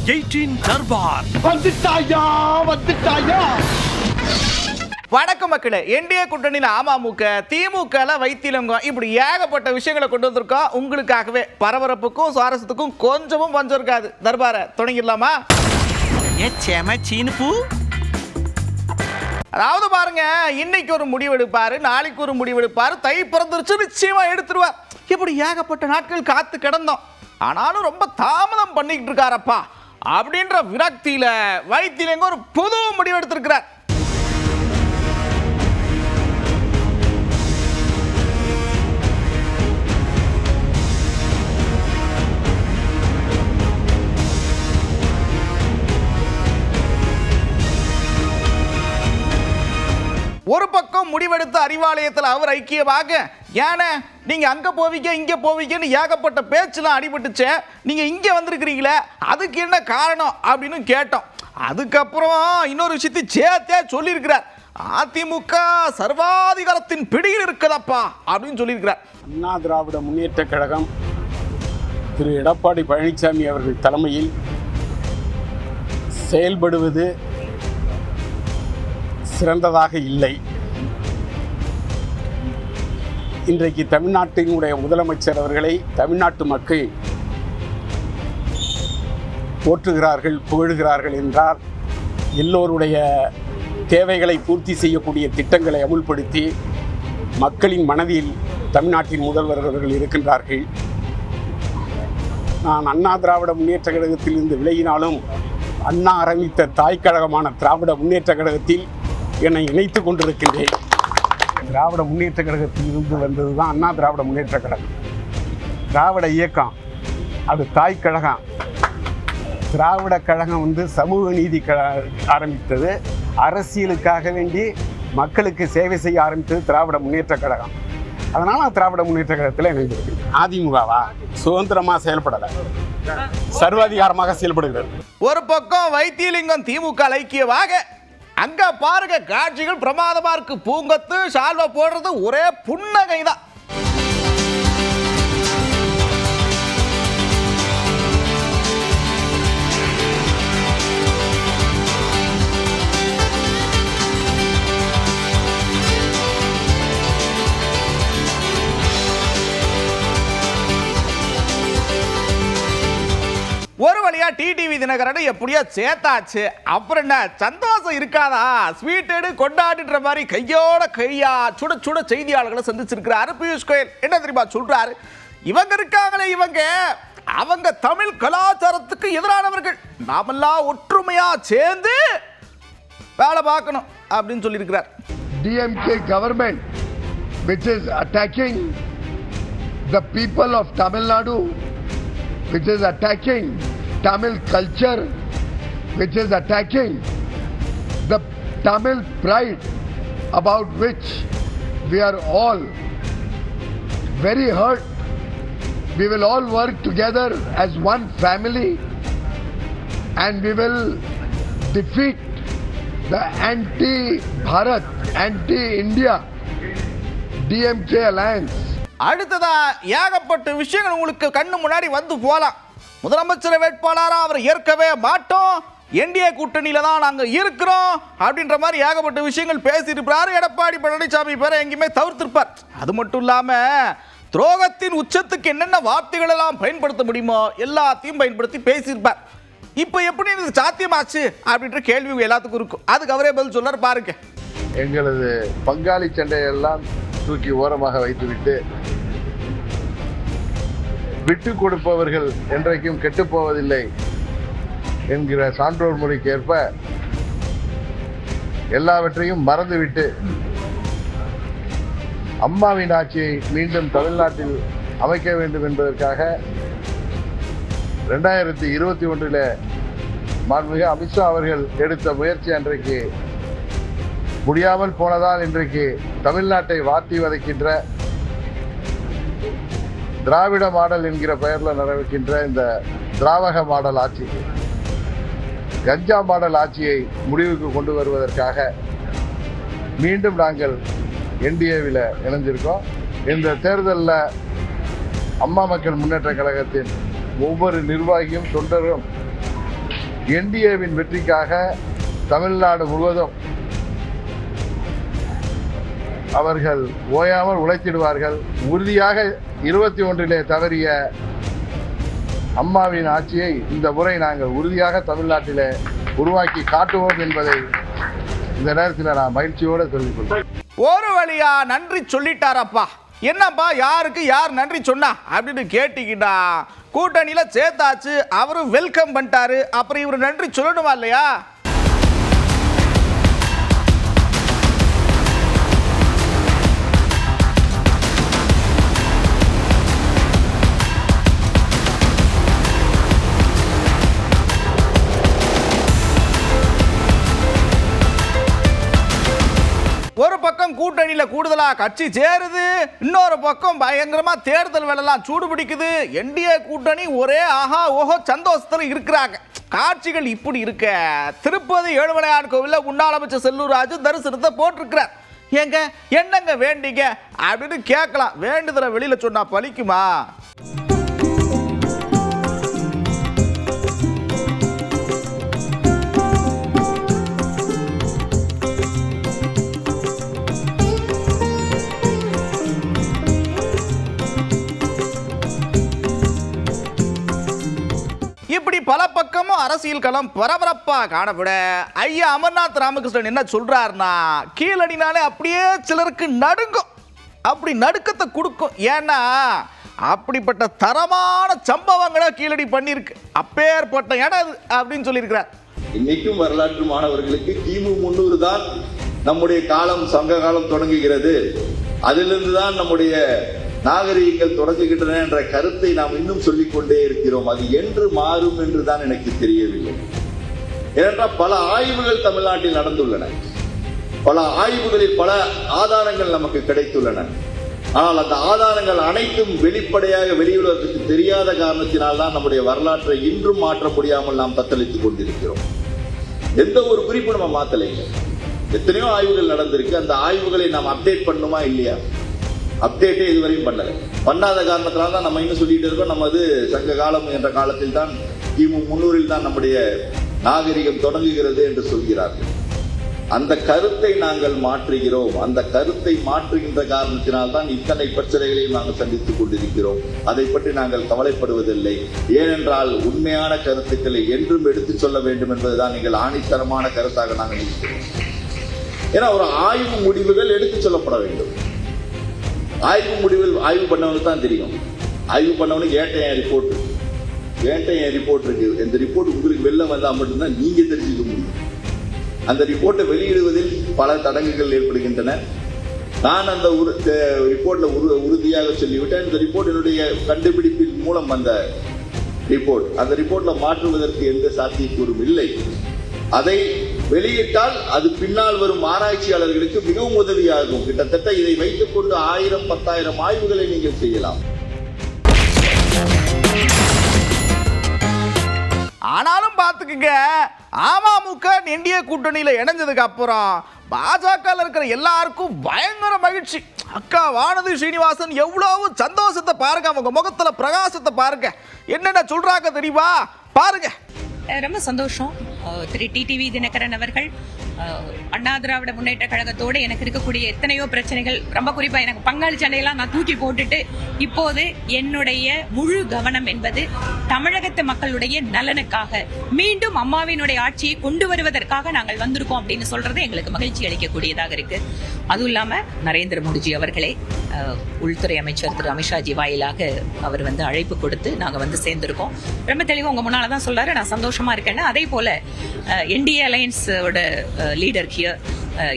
18 தர்பார் வந்துட்டாயா. வணக்கம் மக்களே, என்டிஏ கூட்டணியில் அமமுக, திமுக, வைத்திலிங்கம் இப்படி ஏகப்பட்ட விஷயங்களை கொண்டு வந்திருக்கோம். உங்களுக்காகவே பரபரப்புக்கும் சுவாரஸ்யத்துக்கும் கொஞ்சமும் பஞ்சம் இருக்காது. தர்பாரை தொடங்கிடலாமா? அதாவது பாருங்க, இன்னைக்கு ஒரு முடிவெடுப்பாரு, நாளைக்கு ஒரு முடிவெடுப்பாரு, தை பிறந்துருச்சு நிச்சயமா எடுத்துருவார். இப்படி ஏகப்பட்ட நாட்கள் காத்து கிடந்தோம். ஆனாலும் ரொம்ப தாமதம் பண்ணிக்கிட்டு இருக்காரப்பா அப்படின்ற விரக்தியில வைத்திலிங்கம் ஒரு புது முடிவு எடுத்திருக்கிறார். ஒரு பக்கம் முடிவெடுத்த அறிவாலயத்தில் அவர் ஐக்கியமாக, ஏன்னா நீங்க அங்க போவீங்க இங்க போவீங்கன்னு ஏகப்பட்ட பேச்சுலாம் அடிபட்டுச்சு, நீங்க இங்க வந்திருக்கிறீங்களே அதுக்கு என்ன காரணம் அப்படின்னு கேட்டோம். அதுக்கப்புறம் இன்னொரு விஷயத்தை சேர்த்தே சொல்லியிருக்கிறார். அதிமுக சர்வாதிகாரத்தின் பிடியில் இருக்குதப்பா அப்படின்னு சொல்லியிருக்கிறார். அண்ணா திராவிட முன்னேற்ற கழகம் திரு எடப்பாடி பழனிசாமி அவர்கள் தலைமையில் செயல்படுவது சிறந்ததாக இல்லை. இன்றைக்கு தமிழ்நாட்டினுடைய முதலமைச்சர் அவர்களை தமிழ்நாட்டு மக்கள் போற்றுகிறார்கள், புகழுகிறார்கள் என்றால் எல்லோருடைய தேவைகளை பூர்த்தி செய்யக்கூடிய திட்டங்களை அமுல்படுத்தி மக்களின் மனதில் தமிழ்நாட்டின் முதல்வர் அவர்கள் இருக்கின்றார்கள். நான் அண்ணா திராவிட முன்னேற்ற கழகத்திலிருந்து விலகினாலும் அண்ணா ஆரம்பித்த தாய் கழகமான திராவிட முன்னேற்ற கழகத்தில் என்னை இணைத்து கொண்டிருக்கின்றேன். திராவிட முன்னேற்ற கழகத்தில் இருந்து வந்தது தான் அண்ணா திராவிட முன்னேற்ற கழகம். திராவிட இயக்கம் அது தாய் கழகம். திராவிட கழகம் சமூக நீதி ஆரம்பித்தது, அரசியலுக்காக வேண்டி மக்களுக்கு சேவை செய்ய ஆரம்பித்தது திராவிட முன்னேற்ற கழகம். அதனால நான் திராவிட முன்னேற்ற கழகத்தில் இணைந்திருக்கேன். அதிமுகவா சுதந்திரமாக செயல்படலை, சர்வாதிகாரமாக செயல்படுகிறது. ஒரு பக்கம் வைத்திலிங்கம் திமுக ஐக்கியமாக, அங்க பாருங்க காட்சிகள் பிரமாதமா இருக்கு. பூங்கத்து சால்வா போடுறது ஒரே புன்னகை தான். ஒரு வழியா டிடிவி தினகரன் எப்படியோ சேர்த்தாச்சு. அப்புறம் என்ன சந்தோஷம் இருக்காதா? ஸ்வீட் எடு கொண்டாடுற மாதிரி கையோட கையா சுட சுட செய்தியாளர்களை சந்திச்சிருக்கிறாரு பியூஷ் கோயல். என்ன தெரியுமா சொல்றாரு? இவங்க இருக்காங்களே, அவங்க தமிழ் கலாச்சாரத்துக்கு எதிரானவர்கள், நாமெல்லாம் ஒற்றுமையா சேர்ந்து வேலை பார்க்கணும் அப்படின்னு சொல்லியிருக்கிறார். DMK government which is attacking the people of Tamil Nadu, which is attacking Tamil culture, which is attacking the Tamil pride about which we are all very hurt. We will all work together as one family and we will defeat the anti-Bharat, anti-India DMK alliance. அடுத்ததா ஏகப்பட்ட விஷயங்கள் உங்களுக்கு கண்ணு முன்னாடி வந்து போலாம். முதலமைச்சர் வேட்பாளரா அவர் ஏற்கவே மாட்டோம், என்டிஏ கூட்டணியில தான் நாங்க இருக்கிறோம் அப்படின்ற மாதிரி ஏகப்பட்ட விஷயங்கள் பேசியிருப்பாரு. எடப்பாடி பழனிசாமி பேரை எங்கேயுமே தவிர்த்திருப்பார். அது மட்டும் இல்லாம துரோகத்தின் உச்சத்துக்கு என்னென்ன வார்த்தைகள் எல்லாம் பயன்படுத்த முடியுமோ எல்லாத்தையும் பயன்படுத்தி பேசியிருப்பார். இப்போ எப்படி இது சாத்தியமாச்சு அப்படின்ற கேள்வி எல்லாத்துக்கும் இருக்கும். அதுக்கு அவரே பதில் சொல்றாரு பாருங்க. எங்களது பங்காளி சண்டையெல்லாம் தூக்கி ஓரமாக வைத்துவிட்டு விட்டு கொடுப்பவர்கள் என்றைக்கும் கெட்டுப்போவதில்லை என்கிற சான்றோர் மொழிக்கு ஏற்ப எல்லாவற்றையும் மறந்துவிட்டு அம்மாவின் ஆட்சியை மீண்டும் தமிழ்நாட்டில் அமைக்க வேண்டும் என்பதற்காக 2021 மாண்புமிகு அமித்ஷா அவர்கள் எடுத்த முயற்சி அன்றைக்கு முடியாமல் போனதால் இன்றைக்கு தமிழ்நாட்டை வாட்டி வதைக்கின்ற திராவிட மாடல் என்கிற பெயரில் நடக்கின்ற இந்த திராவக மாடல் ஆட்சி, கஞ்சா மாடல் ஆட்சியை முடிவுக்கு கொண்டு வருவதற்காக மீண்டும் நாங்கள் என்டிஏவில் இணைஞ்சிருக்கோம். இந்த தேர்தலில் அம்மா மக்கள் முன்னேற்ற கழகத்தின் ஒவ்வொரு நிர்வாகியும் தொண்டரும் என்டிஏவின் வெற்றிக்காக தமிழ்நாடு முழுவதும் அவர்கள் ஓயாமல் உழைத்திடுவார்கள். உறுதியாக 21 தவறிய அம்மாவின் ஆட்சியை இந்த முறை நாங்கள் உறுதியாக தமிழ்நாட்டிலே உருவாக்கி காட்டுவோம் என்பதை இந்த நேரத்தில் நான் மகிழ்ச்சியோடு சொல்லிக் கொள்கிறேன். ஒரு வழியா நன்றி சொல்லிட்டாரப்பா. என்னப்பா யாருக்கு யார் நன்றி சொன்னா அப்படின்னு கேட்டீங்கன்னா கூட்டணியில சேர்த்தாச்சு, அவரும் வெல்கம் பண்ணிட்டாரு. அப்புறம் இவர் நன்றி சொல்லணுமா இல்லையா? ஒரு பக்கம் கூட்டணியில கூடுதலா கட்சி சேருது, இன்னொரு பக்கம் பயங்கரமா தேர்தல் வேலைலாம் சூடு பிடிக்குது. என்டிஏ கூட்டணி ஒரே ஆஹா ஓஹோ சந்தோஷத்துல இருக்கிறாங்க. காட்சிகள் இப்படி இருக்க திருப்பதி ஏழுமலையான் கோவில்ல முன்னாள் அமைச்சர் செல்லூர் ராஜு தரிசனத்தை போட்டிருக்கிறார். ஏங்க என்னங்க வேண்டிங்க அப்படின்னு கேட்கலாம். வேண்டுதலை வெளியில சொன்னா பலிக்குமா? இப்படி பல பக்கமும் அரசியல் களம் பரபரப்பா காணப்பட ஐயா அமர்நாத் ராமகிருஷ்ணன் என்ன சொல்றாருன்னா, கீழடினாலே அப்படியே சிலருக்கு நடுங்கும், அப்படி நடுக்கத்தை கொடுக்கும். ஏன்னா அப்படிப்பட்ட தரமான சம்பவங்களை கீழடி பண்ணியிருக்கு, அப்பேற்பட்ட இடம் அது அப்படின்னு சொல்லியிருக்கிறார். இன்னைக்கும் வரலாற்று மாணவர்களுக்கு கிமு 300 தான் நம்முடைய காலம், சங்க காலம் தொடங்குகிறது, அதிலிருந்து தான் நம்முடைய நாகரிகங்கள் தொடங்குகின்றன என்ற கருத்தை நாம் இன்னும் சொல்லிக் கொண்டே இருக்கிறோம். அது என்று மாறும் என்றுதான் எனக்கு தெரியவில்லை. ஏனென்றால் பல ஆய்வுகள் தமிழ்நாட்டில் நடந்துள்ளன, பல ஆய்வுகளில் பல ஆதாரங்கள் நமக்கு கிடைத்துள்ளன. ஆனால் அந்த ஆதாரங்கள் அனைத்தும் வெளிப்படையாக வெளியுலகத்துக்கு தெரியாத காரணத்தினால் தான் நம்முடைய வரலாற்றை இன்றும் மாற்ற முடியாமல் நாம் தத்தளித்துக் கொண்டிருக்கிறோம். எந்த ஒரு குறிப்பு நம்ம மாத்தலைங்க. எத்தனையோ ஆய்வுகள் நடந்திருக்கு, அந்த ஆய்வுகளை நாம் அப்டேட் பண்ணுமா இல்லையா? அப்டேட்டே இதுவரையும் பண்ணாத காரணத்தினால தான் நம்ம இன்னும் சொல்லிட்டு இருக்கோம். நமது சங்க காலம் என்ற காலத்தில் தான் கிமு 300 தான் நம்முடைய நாகரிகம் தொடங்குகிறது என்று சொல்கிறார்கள். அந்த கருத்தை நாங்கள் மாற்றுகிறோம். அந்த கருத்தை மாற்றுகின்ற காரணத்தினால் தான் இத்தனை பிரச்சனைகளையும் நாங்கள் சந்தித்துக் கொண்டிருக்கிறோம். அதை பற்றி நாங்கள் கவலைப்படுவதில்லை. ஏனென்றால் உண்மையான கருத்துக்களை என்றும் எடுத்துச் சொல்ல வேண்டும் என்பதுதான் நீங்கள் ஆணித்தரமான கருத்தாக நாங்கள் இருக்கிறோம். ஏன்னா ஒரு ஆய்வு முடிவுகள் எடுத்துச் சொல்லப்பட வேண்டும். ஆய்வு முடிவில் ஆய்வு பண்ணவனுக்கு தான் தெரியும். ஆய்வு பண்ணவனுக்கு ஏட்டையன் ரிப்போர்ட் இருக்கு. இந்த ரிப்போர்ட் உங்களுக்கு வெளில வந்தால் மட்டும்தான் நீங்க தெரிஞ்சுக்க முடியும். அந்த ரிப்போர்ட்டை வெளியிடுவதில் பல தடங்குகள் ஏற்படுகின்றன. நான் அந்த ரிப்போர்ட்ல உறுதியாக சொல்லிவிட்டேன். இந்த ரிப்போர்ட் என்னுடைய கண்டுபிடிப்பின் மூலம் வந்த ரிப்போர்ட். அந்த ரிப்போர்ட்ல மாற்றுவதற்கு எந்த சாத்தியக்கூறும் இல்லை. அதை வெளியிட்டால் அது பின்னால் வரும் ஆராய்ச்சியாளர்களுக்கு மிகவும் உதவியாகும். கிட்டத்தட்ட இதை வைத்துக் கொண்டு 1000-10,000 ஆய்வுகளை நீங்கள் செய்யலாம். ஆனாலும் பார்த்துக்குங்க, அமமுக என்டிஏ கூட்டணியில் இணைஞ்சதுக்கு அப்புறம் பாஜக இருக்கிற எல்லாருக்கும் பயங்கர மகிழ்ச்சி. அக்கா வானதி ஸ்ரீனிவாசன் எவ்வளவு சந்தோஷத்தை பாருங்க, அவங்க முகத்துல பிரகாசத்தை பாருங்க. என்னென்ன சொல்றாங்க தெரியுமா? பாருங்க. ரொம்ப சந்தோஷம். திரு டிடிவி தினகரன் அவர்கள் அண்ணா திராவிட முன்னேற்ற கழகத்தோடு எனக்கு இருக்கக்கூடிய எத்தனையோ பிரச்சனைகள், ரொம்ப குறிப்பா எனக்கு பங்காளி சண்டையெல்லாம் நான் தூக்கி போட்டுட்டு இப்போது என்னுடைய முழு கவனம் என்பது தமிழகத்து மக்களுடைய நலனுக்காக, மீண்டும் அம்மாவினுடைய ஆட்சியை கொண்டு வருவதற்காக நாங்கள் வந்திருக்கோம் அப்படின்னு சொல்றது எங்களுக்கு மகிழ்ச்சி அளிக்கக்கூடியதாக இருக்கு. அதுவும் இல்லாம நரேந்திர மோடிஜி அவர்களே உள்துறை அமைச்சர் திரு அமித்ஷாஜி வாயிலாக அவர் அழைப்பு கொடுத்து நாங்க சேர்ந்திருக்கோம். ரொம்ப தெளிவா உங்க முன்னால தான் சொல்றாரு, நான் சந்தோஷமா இருக்கேன்னு. அதே போல என்டிஏ அலையன்ஸோட லீடர் ஹியர்,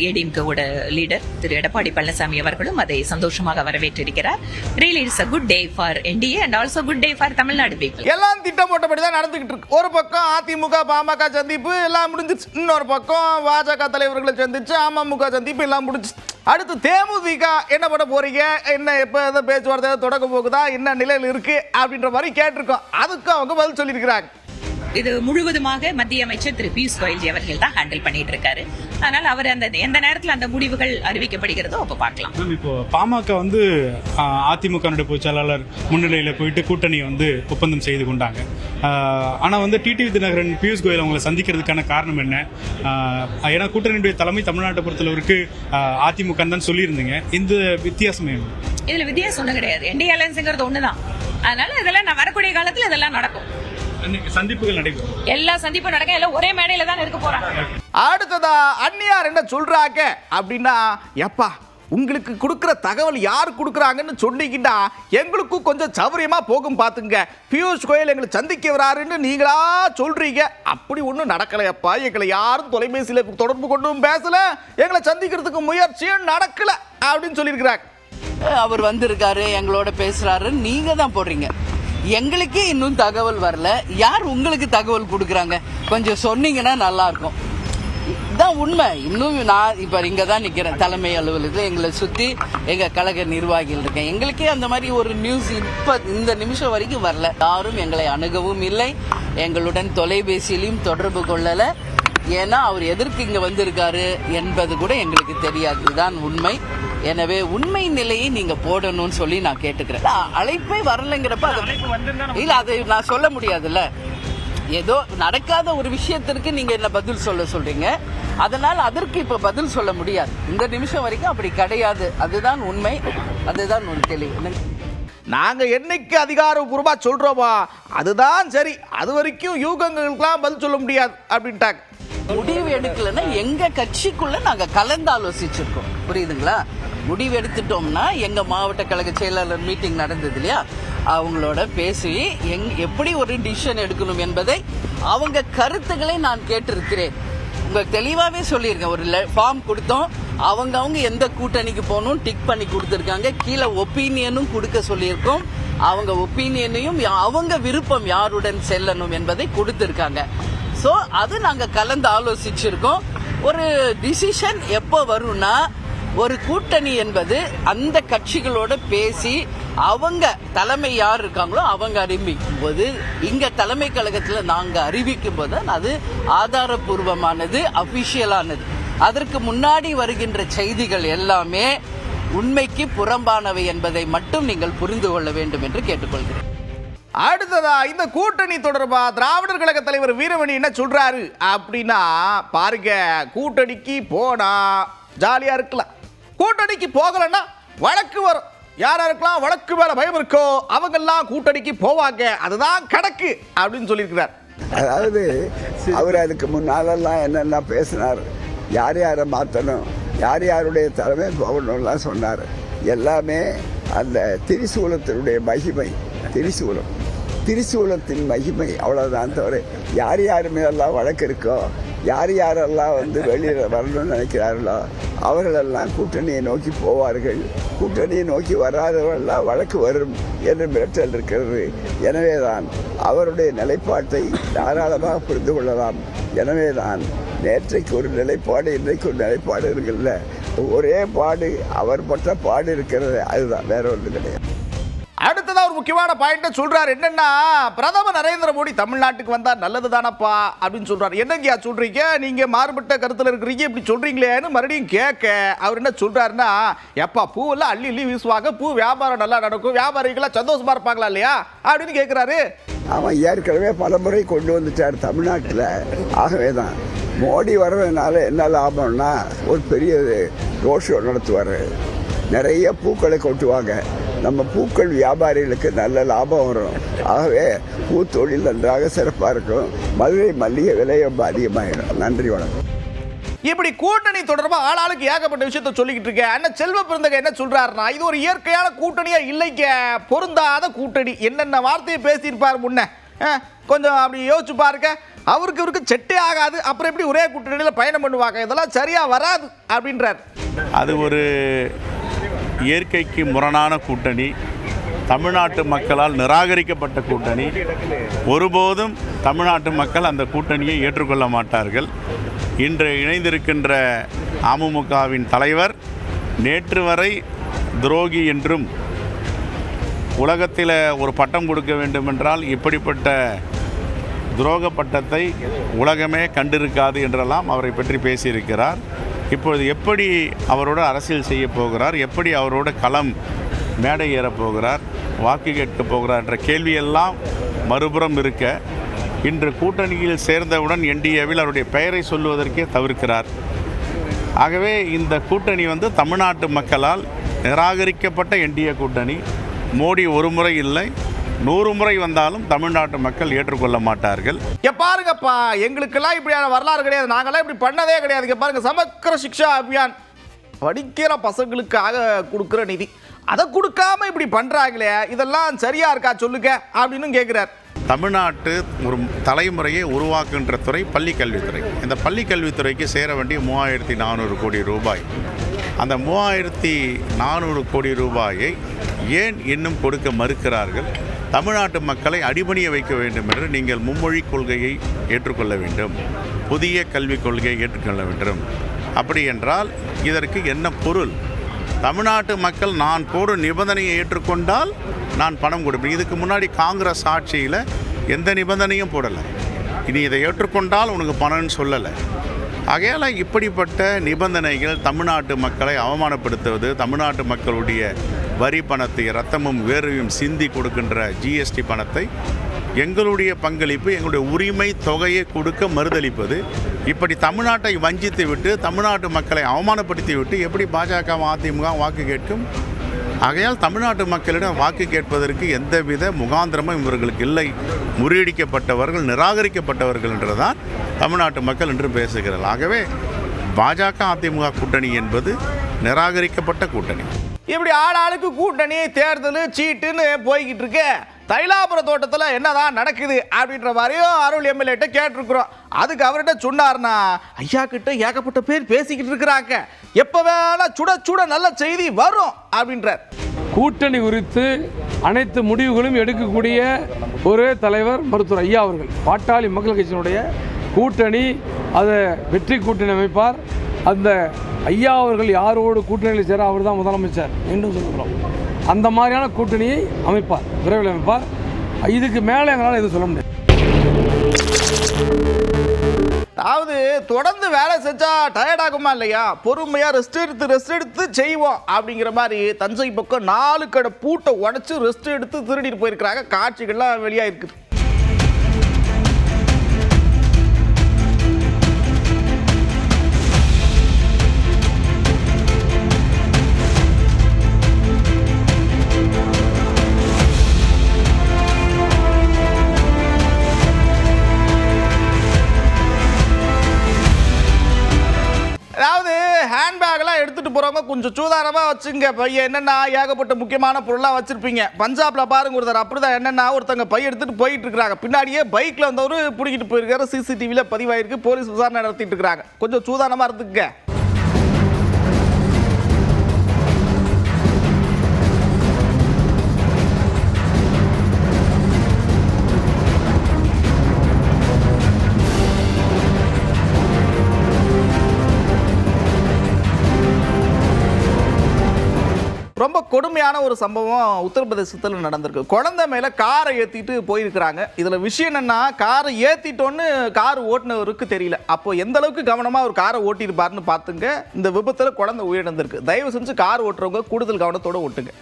ஏடிஎம்கேவோட லீடர் திரு எடப்பாடி பழனிசாமி அவர்களும் அதை சந்தோஷமாக வரவேற்றிருக்கிறார். Really it's a good day for NDA and also good day for Tamil Nadu people. எல்லாம் திட்டம் போட்டபடி தான் நடந்துகிட்டு இருக்கு. ஒரு பக்கம் அதிமுக பாமக சந்திப்பு எல்லாம் முடிஞ்சிச்சு, இன்னொரு பக்கம் பாஜக தலைவர்களை சந்திச்சு அமமுக சந்திப்பு எல்லாம் முடிஞ்சு. அடுத்து தேமுதிக என்ன பண்ண போறீங்க, என்ன எப்ப பேச்சுவார்த்தை தொடங்க போகுதா, என்ன நிலையில் இருக்கு அப்படின்ற மாதிரி கேட்டிருக்கோம். அதுக்கு அவங்க பதில் சொல்லியிருக்கிறாங்க. இது முழுவதுமாக மத்திய அமைச்சர் திரு பியூஷ் கோயல் அவர்கள் தான் ஹேண்டில் பண்ணிட்டு இருக்காரு. அதனால அவர் எந்த நேரத்தில் அந்த முடிவுகள் அறிவிக்கப்படுகிறதோ அப்ப பார்க்கலாம். இப்போ பாமக அதிமுக பொதுச் செயலாளர் முன்னிலையில போயிட்டு கூட்டணி ஒப்பந்தம் செய்து கொண்டாங்க. ஆனால் வந்து டிடிவி தினகரன் பியூஷ் கோயல் அவங்களை சந்திக்கிறதுக்கான காரணம் என்ன? ஏன்னா கூட்டணியுடைய தலைமை தமிழ்நாட்டை பொறுத்தளவுக்கு அதிமுக தான் சொல்லியிருந்தீங்க. இந்த வித்தியாசம் என்ன? இதுல வித்தியாசம் ஒன்றும் கிடையாது. என்டிஏ அலையன்ஸ்ங்கிறது ஒண்ணுதான். அதனால இதெல்லாம் நான் வரக்கூடிய காலத்துல இதெல்லாம் நடக்கும். சந்திப்புகள் நடைபெறும். எல்லா சந்திப்பும் நடக்கும். எல்லாம் ஒரே மேடையில தான் இருக்க போறாங்க. அடுத்ததா அந்நியார் என்ன சொல்றாங்க அப்படின்னா, எப்பா உங்களுக்கு கொடுக்குற தகவல் யார் கொடுக்குறாங்கன்னு சொன்னீங்கன்னா எங்களுக்கும் கொஞ்சம் சௌரியமா போகும் பார்த்துங்க. பியூஷ் கோயல் எங்களை சந்திக்க வராருன்னு நீங்களா சொல்றீங்க. அப்படி ஒன்றும் நடக்கலையப்பா. எங்களை யாரும் தொலைபேசியில் தொடர்பு கொண்டும் பேசல, எங்களை சந்திக்கிறதுக்கு முயற்சியும் நடக்கல அப்படின்னு சொல்லியிருக்கிறாங்க. அவர் வந்திருக்காரு, எங்களோட பேசுறாரு, நீங்க தான் போடுறீங்க. எங்களுக்கே இன்னும் தகவல் வரல. யார் உங்களுக்கு தகவல் கொடுக்குறாங்க? கொஞ்சம் சொன்னீங்கன்னா நல்லா இருக்கும். இதுதான் உண்மை. இன்னும் நான் இப்ப இங்க தான் நிக்கிறேன் தலைமை அலுவலகத்தில். எங்களை சுத்தி எங்க கழக நிர்வாகிகள் இருக்கேன். எங்களுக்கே அந்த மாதிரி ஒரு நியூஸ் இப்ப இந்த நிமிஷம் வரைக்கும் வரல. யாரும் எங்களை அணுகவும் இல்லை, எங்களுடன் தொலைபேசியிலையும் தொடர்பு கொள்ளல. ஏன்னா அவர் எதற்கு இங்க வந்திருக்காரு என்பது கூட எங்களுக்கு தெரியாது. இதுதான் உண்மை. எனவே உண்மை நிலையை நீங்க போடணும்னு சொல்லி நான் கேட்டுக்கிறேன். அழைப்பே வரலைங்கிறப்ப இல்ல, அது நான் சொல்ல முடியாதுல்ல. ஏதோ நடக்காத ஒரு விஷயத்திற்கு நீங்க என்ன பதில் சொல்றீங்க. அதனால அதற்கு இப்ப பதில் சொல்ல முடியாது. இந்த நிமிஷம் வரைக்கும் அப்படி கிடையாது. அதுதான் உண்மை. அதுதான் ஒரு தெளிவு. நாங்க என்னைக்கு அதிகாரப்பூர்வமா சொல்றோமா அதுதான் சரி. அது வரைக்கும் யூகங்களுக்கெல்லாம் பதில் சொல்ல முடியாது அப்படின்ட்டாங்க. முடிவு எடுக்கலன்னா எங்க கட்சிக்குள்ள நாங்க கலந்து ஆலோசிச்சிருக்கோம். புரியுதுங்களா? முடிவு எடுத்துட்டோம்னா எங்க மாவட்ட கழக செயலாளர் மீட்டிங் நடந்தது இல்லையா, அவங்களோட பேசி எப்படி ஒரு டிசிஷன் எடுக்கணும் என்பதை அவங்க கருத்துக்களை நான் கேட்டிருக்கிறேன். உங்களுக்கு தெளிவாவே சொல்லியிருக்கேன். ஒரு ஃபார்ம் கொடுத்தோம். அவங்க எந்த கூட்டணிக்கு போகணும் டிக் பண்ணி கொடுத்துருக்காங்க. கீழே ஒப்பீனியனும் கொடுக்க சொல்லியிருக்கோம். அவங்க ஒப்பீனியனையும் அவங்க விருப்பம் யாருடன் செல்லணும் என்பதை கொடுத்திருக்காங்க. சோ அது நாங்க கலந்து ஆலோசிச்சிருக்கோம். ஒரு டிசிஷன் எப்போ வரும்னா, ஒரு கூட்டணி என்பது அந்த கட்சிகளோட பேசி அவங்க தலைமை யார் இருக்காங்களோ அவங்க அறிவிக்கும் போது, இங்க தலைமை கழகத்துல நாங்க அறிவிக்கும் போது அது ஆதாரபூர்வமானது, அபிஷியலானது. அதற்கு முன்னாடி வருகின்ற செய்திகள் எல்லாமே உண்மைக்கு புறம்பானவை என்பதை மட்டும் நீங்கள் புரிந்து கொள்ள வேண்டும் என்று கேட்டுக்கொள்கிறேன். அடுத்ததா இந்த கூட்டணி தொடர்பா திராவிடர் கழக தலைவர் வீரமணி என்ன சொல்றாரு அப்படின்னா, பாருங்க, கூட்டணிக்கு போனா ஜாலியா இருக்கலாம், கூட்டணிக்கு போகலன்னா வழக்கு வரும். யாரா இருக்கலாம் வழக்கு மேல பயம் இருக்கோ அவங்கெல்லாம் கூட்டணிக்கு போவாங்க, அதுதான் கணக்கு அப்படின்னு சொல்லியிருக்கிறார். அதாவது அவர் அதுக்கு முன்னாலெல்லாம் என்னென்ன பேசினார், யார் யாரை மாற்றணும், யார் யாருடைய தலைமை போகணும்லாம் சொன்னார். எல்லாமே அந்த திரிசூலத்தினுடைய மகிமை. திரிசூலத்தின் மகிமை அவ்வளோதான். தவிர யார் யார் மேலெல்லாம் வழக்கு இருக்கோ, யார் யாரெல்லாம் வெளியில் வரணும்னு நினைக்கிறார்களோ அவர்களெல்லாம் கூட்டணியை நோக்கி போவார்கள். கூட்டணியை நோக்கி வராதவர்களெல்லாம் வழக்கு வரும் என்று மிரட்டல் இருக்கிறது. எனவே தான் அவருடைய நிலைப்பாட்டை தாராளமாக புரிந்து கொள்ளலாம். எனவே தான் நேற்றைக்கு ஒரு நிலைப்பாடு, இன்றைக்கு ஒரு நிலைப்பாடு இருக்குல்ல, ஒரே பாடு, அவர் பட்ட பாடு இருக்கிறது. அதுதான், வேற ஒன்று கிடையாது. அடுத்ததா ஒரு முக்கியமான பாயிண்ட சொல்றாரு. என்னன்னா, பிரதமர் நரேந்திர மோடி தமிழ்நாட்டுக்கு வந்தா நல்லது தானப்பா அப்படின்னு சொல்றாரு. என்னங்கயா சொல்றீங்க, நீங்க மாறுபட்ட கருத்துல இருக்கிறீங்க, இப்படி சொல்றீங்களேன்னு மறுபடியும் கேட்க அவர் என்ன சொல்றாருன்னா, எப்பா பூவெல்லாம் அள்ளி அள்ளி வீசுவாங்க, பூ வியாபாரம் நல்லா நடக்கும், வியாபாரிகளாம் சந்தோஷமா இருப்பாங்களா இல்லையா அப்படின்னு கேட்கிறாரு. அவன் ஏற்கனவே பல முறை கொண்டு வந்துட்டார் தமிழ்நாட்டில். ஆகவே தான் மோடி வர்றதுனால என்ன லாபம்னா, ஒரு பெரிய ரோட் ஷோ நடத்துவார், நிறைய பூக்களை கொட்டுவாங்க. நம்ம பூக்கள் வியாபாரிகளுக்கு நல்ல லாபம் வரும். ஆகவே பூத்தொழில் நன்றாக சிறப்பாக இருக்கும். மதுரை மல்லிகை விலை ரொம்ப அதிகமாகிடும். நன்றி, வணக்கம். இப்படி கூட்டணி தொடர்பாக ஆளாளுக்கு ஏகப்பட்ட விஷயத்த சொல்லிக்கிட்டு இருக்கேன். அண்ணன் செல்வ பிறந்தக என்ன சொல்றாருன்னா, இது ஒரு இயற்கையான கூட்டணியா இல்லைங்க, பொருந்தாத கூட்டணி. என்னென்ன வார்த்தையை பேசியிருப்பார் முன்ன, கொஞ்சம் அப்படி யோசிச்சு பாருங்க. அவருக்கு செட்டே ஆகாது, அப்புறம் எப்படி ஒரே கூட்டணியில் பயணம் பண்ணுவாங்க, இதெல்லாம் சரியா வராது அப்படின்றார். அது ஒரு இயற்கைக்கு முரணான கூட்டணி, தமிழ்நாட்டு மக்களால் நிராகரிக்கப்பட்ட கூட்டணி. ஒருபோதும் தமிழ்நாட்டு மக்கள் அந்த கூட்டணியை ஏற்றுக்கொள்ள மாட்டார்கள். இன்று இணைந்திருக்கின்ற அமமுகவின் தலைவர் நேற்று வரை துரோகி என்றும், உலகத்தில் ஒரு பட்டம் கொடுக்க வேண்டுமென்றால் இப்படிப்பட்ட துரோக பட்டத்தை உலகமே கண்டிருக்காது என்றெல்லாம் அவரை பற்றி பேசியிருக்கிறார். இப்பொழுது எப்படி அவரோட அரசியல் செய்ய போகிறார், எப்படி அவரோட களம் மேடை ஏறப் போகிறார், வாக்கு கேட்க போகிறார் என்ற கேள்வியெல்லாம் மறுபுறம் இருக்க இன்று கூட்டணியில் சேர்ந்தவுடன் என்டிஏவில் அவருடைய பெயரை சொல்லுவதற்கே தவிர்க்கிறார். ஆகவே இந்த கூட்டணி தமிழ்நாட்டு மக்களால் நிராகரிக்கப்பட்ட என்டிஏ கூட்டணி. மோடி ஒரு முறை இல்லை 100 முறை வந்தாலும் தமிழ்நாட்டு மக்கள் ஏற்றுக்கொள்ள மாட்டார்கள். பாருங்கப்பா, எங்களுக்கெல்லாம் இப்படியான வரலாறு கிடையாது, நாங்களாம் இப்படி பண்ணதே கிடையாது. பாருங்க, சமக்கர சிக்ஷா அபியான் படிக்கிற பசங்களுக்காக கொடுக்குற நிதி, அதை கொடுக்காம இப்படி பண்றாங்களே, இதெல்லாம் சரியா இருக்கா சொல்லுங்க அப்படின்னு கேட்கிறார். தமிழ்நாட்டு ஒரு தலைமுறையை உருவாக்குகின்ற துறை பள்ளிக்கல்வித்துறை. இந்த பள்ளிக்கல்வித்துறைக்கு சேர வேண்டிய 3400 கோடி ரூபாய், அந்த 3400 கோடி ரூபாயை ஏன் இன்னும் கொடுக்க மறுக்கிறார்கள்? தமிழ்நாட்டு மக்களை அடிபணிய வைக்க வேண்டும் என்று நீங்கள் மும்மொழி கொள்கையை ஏற்றுக்கொள்ள வேண்டும், புதிய கல்விக் கொள்கையை ஏற்றுக்கொள்ள வேண்டும். அப்படி என்றால் இதற்கு என்ன பொருள்? தமிழ்நாட்டு மக்கள் நான் போடும் நிபந்தனையை ஏற்றுக்கொண்டால் நான் பணம் கொடுப்பேன். இதுக்கு முன்னாடி காங்கிரஸ் ஆட்சியில் எந்த நிபந்தனையும் போடலை. இனி இதை ஏற்றுக்கொண்டால் உனக்கு பணம்னு சொல்லலை. ஆகையால் இப்படிப்பட்ட நிபந்தனைகள் தமிழ்நாட்டு மக்களை அவமானப்படுத்துவது, தமிழ்நாட்டு மக்களுடைய வரி பணத்தை இரத்தமும் வேர்வையும் சிந்தி கொடுக்கின்ற ஜிஎஸ்டி பணத்தை எங்களுடைய பங்களிப்பு, எங்களுடைய உரிமை தொகையை கொடுக்க மறுதளிப்பது, இப்படி தமிழ்நாட்டை வஞ்சித்து விட்டு தமிழ்நாட்டு மக்களை அவமானப்படுத்தி விட்டு எப்படி பாஜக அதிமுக வாக்கு கேட்கும்? ஆகையால் தமிழ்நாட்டு மக்களிடம் வாக்கு கேட்பதற்கு எந்தவித முகாந்திரமும் இவர்களுக்கு இல்லை. முறியடிக்கப்பட்டவர்கள், நிராகரிக்கப்பட்டவர்கள் என்றுதான் தமிழ்நாட்டு மக்கள் என்று பேசுகிறார்கள். ஆகவே பாஜக அதிமுக கூட்டணி என்பது நிராகரிக்கப்பட்ட கூட்டணி. இப்படி ஆளாளுக்கு கூட்டணி, தேர்தல், சீட்டுன்னு போய்கிட்டு இருக்கு. தைலாபுர தோட்டத்தில் என்னதான் நடக்குது அப்படின்ற மாதிரியும் அருள் எம்எல்ஏட்ட கேட்டிருக்கிறோம். அதுக்கு அவர்கிட்ட சொன்னார்னா, ஐயா கிட்ட ஏகப்பட்ட பேர் பேசிக்கிட்டு இருக்கிறாங்க, எப்போ வேணா சுட சுட நல்ல செய்தி வரும் அப்படின்றார். கூட்டணி குறித்து அனைத்து முடிவுகளும் எடுக்கக்கூடிய ஒரு தலைவர் மருத்துவர் ஐயா அவர்கள். பாட்டாளி மக்கள் கட்சியினுடைய கூட்டணி, அதை வெற்றி கூட்டணி அமைப்பார். அந்த ஐயா அவர்கள் யாரோடு கூட்டணியில் சேர அவர் தான் முதலமைச்சர் என்று சொல்லுகிறோம். அந்த மாதிரியான கூட்டணியை அமைப்பார், விரைவில் அமைப்பார். இதுக்கு மேலே எங்களால் எதுவும் சொல்ல முடியாது. அதாவது தொடர்ந்து வேலை செஞ்சா டயர்ட் ஆகுமா இல்லையா, பொறுமையாக ரெஸ்ட் எடுத்து செய்வோம் அப்படிங்கிற மாதிரி தஞ்சை பக்கம் 4 கடை பூட்டை உடச்சி ரெஸ்ட் எடுத்து திருடிட்டு போயிருக்கிறாங்க. காட்சிகள்லாம் வெளியாக இருக்குது. அதாவது ஹேண்ட்பேக்லாம் எடுத்துகிட்டு போகிறவங்க கொஞ்சம் சூதானமாக வச்சுங்க. பையன் என்னென்னா ஏகப்பட்ட முக்கியமான பொருளாக வச்சுருப்பீங்க. பஞ்சாபில் பாருங்க ஒருத்தர் அப்படி தான், என்னென்னா ஒருத்தங்க பைய எடுத்துகிட்டு போயிட்டு இருக்கிறாங்க, பின்னாடியே பைக்கில் வந்தவர் பிடிக்கிட்டு போயிருக்காரு. சிசிடிவியில் பதிவாயிருக்கு, போலீஸ் விசாரணை நடத்திட்டு இருக்கிறாங்க. கொஞ்சம் சூதானமாக இருந்துக்குங்க. ரொம்ப கொடுமையான ஒரு சம்பவம் உத்தரப்பிரதேசத்தில் நடந்திருக்கு. குழந்தை மேலே காரை ஏற்றிட்டு போயிருக்கிறாங்க. இதில் விஷயம் என்னென்னா, காரை ஏற்றிட்டோன்னு கார் ஓட்டுனவருக்கு தெரியல. அப்போ எந்த அளவுக்கு கவனமாக ஒரு காரை ஓட்டியிருப்பாருன்னு பார்த்துங்க. இந்த விபத்தில் குழந்தை உயிரிழந்திருக்கு. தயவு செஞ்சு கார் ஓட்டுறவங்க கூடுதல் கவனத்தோடு ஓட்டுங்க.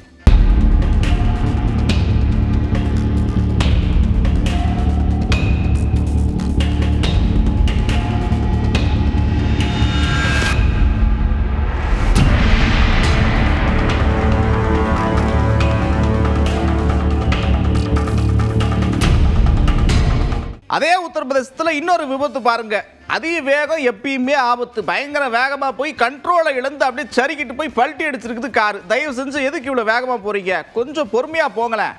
அதே உத்தரப்பிரதேசத்தில் இன்னொரு விபத்து பாருங்க. அதிக வேகம் எப்பயுமே ஆபத்து. பயங்கர வேகமாக போய் கண்ட்ரோலை இழந்து அப்படியே சரிக்கிட்டு போய் பல்ட்டி அடிச்சிருக்குது காரு. தயவு செஞ்சு எதுக்கு இவ்வளோ வேகமாக போறீங்க? கொஞ்சம் பொறுமையாக போங்களேன்.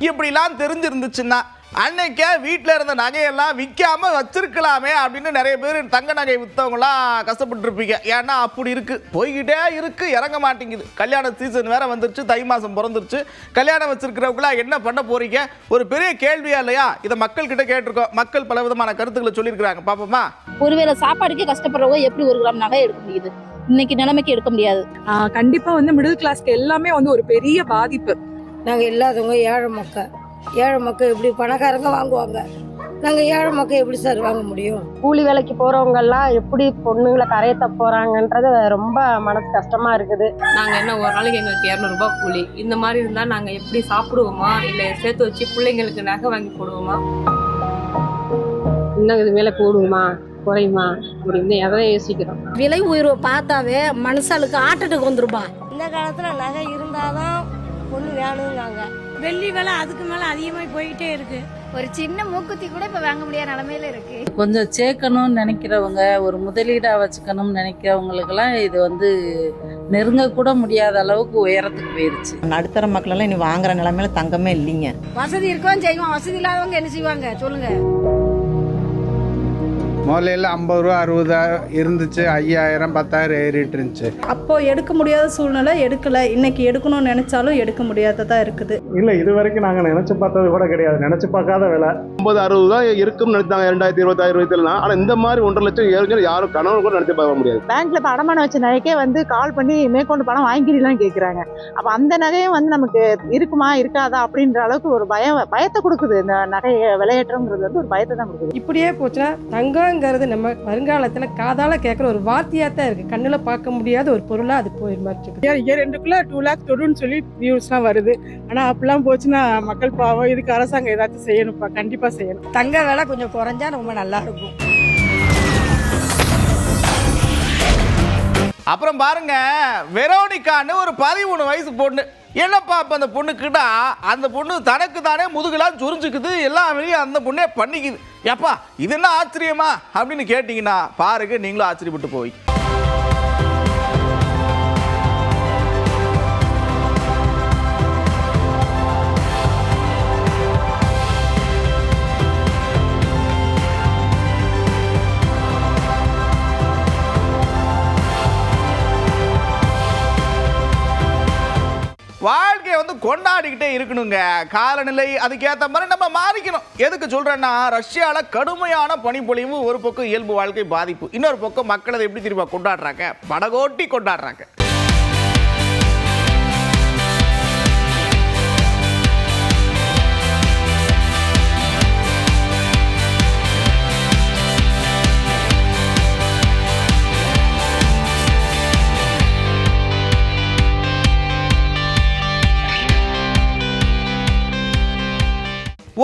இப்படிலாம் தெரிஞ்சிருந்துச்சுன்னா அன்னைக்கே வீட்டில் இருந்த நகையெல்லாம் விற்காம வச்சிருக்கலாமே அப்படின்னு நிறைய பேர் தங்க நகை விற்றவங்களாம் கஷ்டப்பட்டு இருப்பீங்க. ஏன்னா அப்படி இருக்கு, போய்கிட்டே இருக்கு, இறங்க மாட்டேங்குது. கல்யாண சீசன் வேற வந்துருச்சு, தை மாதம் பிறந்துருச்சு. கல்யாணம் வச்சிருக்கிறவங்களா என்ன பண்ண போறீங்க? ஒரு பெரிய கேள்வியா இல்லையா? இதை மக்கள் கிட்ட கேட்டிருக்கோம். மக்கள் பல விதமான கருத்துக்களை சொல்லியிருக்கிறாங்க. பாப்போமா? ஒருவேளை சாப்பாடுக்கே கஷ்டப்படுறவங்க எப்படி 1 கிராம் நகை எடுக்க முடியுது? இன்னைக்கு நிலைமைக்கு எடுக்க முடியாது. கண்டிப்பா மிடில் கிளாஸ்க்கு எல்லாமே ஒரு பெரிய பாதிப்பு. நாங்க இல்லாதவங்க ஏழை மக்கள் எப்படி பணக்காரங்க வாங்குவாங்க, நாங்க ஏழை மக்கள் எப்படி சார் வாங்க முடியும்? கூலி வேலைக்கு போறவங்க எல்லாம் எப்படி பொண்ணுங்களை கரையத்த போறாங்கன்றது ரொம்ப மனசு கஷ்டமா இருக்குது. நாங்க என்ன ஒரு நாளைக்கு எங்களுக்கு 200 ரூபாய் கூலி, இந்த மாதிரி இருந்தா நாங்க எப்படி சாப்பிடுவோமா, இல்ல சேர்த்து வச்சு பிள்ளைங்களுக்கு நகை வாங்கி போடுவோமா? இன்னும் இது மேல கூடுமா குறையுமா அப்படின்னு எதை யோசிக்கிறோம். விலை உயர்வை பார்த்தாவே மனுஷாளுக்கு ஆட்டத்துக்கு வந்துருப்பா. இந்த காலத்துல நகை இருந்தாதான் பொண்ணு வேணுங்காங்க. வெள்ளி விலை அதுக்கு மேல அதிகமாகி போயிட்டே இருக்கு. ஒரு சின்ன மூக்குத்தி கூட இப்ப வாங்க முடியாத நிலைமையில இருக்கு. கொஞ்சம் சேர்க்கணும்னு நினைக்கிறவங்க, ஒரு முதலீடா வச்சுக்கணும்னு நினைக்கிறவங்களுக்கெல்லாம் இது நெருங்க கூட முடியாத அளவுக்கு உயரத்துக்கு போயிருச்சு. நடுத்தர மக்கள் எல்லாம் இனி வாங்குற நிலைமையில தங்கமே இல்லைங்க. வசதி இருக்கவும் செய்வோம், வசதி இல்லாதவங்க என்ன செய்வாங்க சொல்லுங்க? முதல்ல 50 ரூபா 60 இருந்துச்சு, 5000 10,000 ஏறிட்டு இருந்துச்சு. அப்போ எடுக்க முடியாத சூழ்நிலை எடுக்கல. இன்னைக்கு எடுக்கணும்னு நினைச்சாலும் எடுக்க முடியாததா இருக்குது. இல்லை, இது வரைக்கும் நாங்கள் நினச்சி பார்த்தது கூட கிடையாது. நினச்சி பார்க்காத விலை 50-60 தான் இருக்கும்னு நினைச்சாங்க 2020-2021. ஆனால் இந்த மாதிரி 1.5 லட்சம் ஏறும் யாரும் கனவு கூட நினைச்சு பார்க்க முடியாது. பேங்க்ல அடமானம் வச்ச நகைக்கே கால் பண்ணி மேற்கொண்டு பணம் வாங்கிடலாம் கேட்குறாங்க. அப்போ அந்த நகையும் நமக்கு இருக்குமா இருக்காதா அப்படின்ற அளவுக்கு ஒரு பயத்தை கொடுக்குது. இந்த நகை விலையேற்றம்ங்கிறது ஒரு பயத்தை தான் கொடுக்குது. இப்படியே போச்சுன்னா தங்கங்கிறது நம்ம வருங்காலத்துல காதால கேட்கற ஒரு வார்த்தையா தான் இருக்கு. கண்ணுல பார்க்க முடியாத ஒரு பொருளா அது போயிருமாச்சு. ரெண்டுக்குள்ள 2 லேக் தொடுன்னு சொல்லி நியூஸ்லாம் வருது. ஆனா அப்படிலாம் போச்சுன்னா மக்கள் பாவம். இதுக்கு அரசாங்கம் ஏதாச்சும் செய்யணும்ப்பா, கண்டிப்பா செய்யணும். தங்க விலை கொஞ்சம் குறைஞ்சா ரொம்ப நல்லா இருக்கும். அப்புறம் பாருங்க, வெரோனிகான்னு ஒரு 13 வயசு பொண்ணு. என்னப்பா அப்ப அந்த பொண்ணுக்கிட்ட அந்த பொண்ணு தனக்கு தானே முதுகெல்லாம் சுரிஞ்சுக்குது, எல்லா வேலையும் அந்த பொண்ணே பண்ணிக்குது. ஏப்பா இது என்ன ஆச்சரியமா அப்படின்னு கேட்டீங்கன்னா பாருங்க, நீங்களும் ஆச்சரியப்பட்டு போய். வாழ்க்கையை கொண்டாடிக்கிட்டே இருக்கணுங்க. காலநிலை அதுக்கேற்ற மாதிரி நம்ம மாறிக்கணும். எதுக்கு சொல்றேன்னா, ரஷ்யால கடுமையான பனிப்பொழிவு ஒரு பக்கம் இயல்பு வாழ்க்கை பாதிப்பு, இன்னொரு பக்கம் மக்கள் அதை எப்படி திரும்ப கொண்டாடுறாங்க, படகோட்டி கொண்டாடுறாங்க.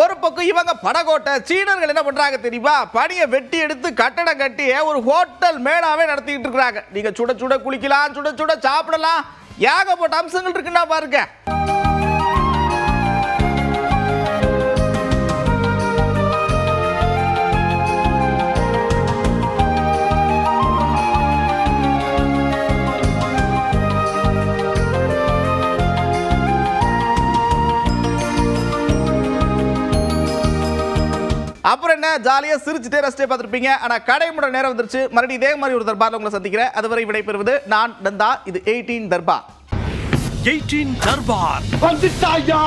ஒரு பக்கம் இவங்க படகோட்டை, சீனர்கள் என்ன பண்றாங்க தெரியுமா? பனியை வெட்டி எடுத்து கட்டடம் கட்டி ஒரு ஹோட்டல் மேலாவே நடத்திட்டு இருக்கிறாங்க. நீங்க சுட சுட குளிக்கலாம், சுட சுட சாப்பிடலாம், ஏகப்பட்ட அம்சங்கள் இருக்குன்னா பாருங்க. அப்புறம் என்ன, ஜாலியா சிரிச்சுட்டே ரசிச்சே பார்த்துருப்பீங்க. ஆனா கடை முறை நேரம் வந்துருச்சு. மறுபடியும் இதே மாதிரி ஒரு தர்பார்ல உங்களை சந்திக்கிறேன். அதுவரை விடைபெறுவது நான் நந்தா. இது 18 தர்பார். 18 தர்பார் வந்துட்டாயா.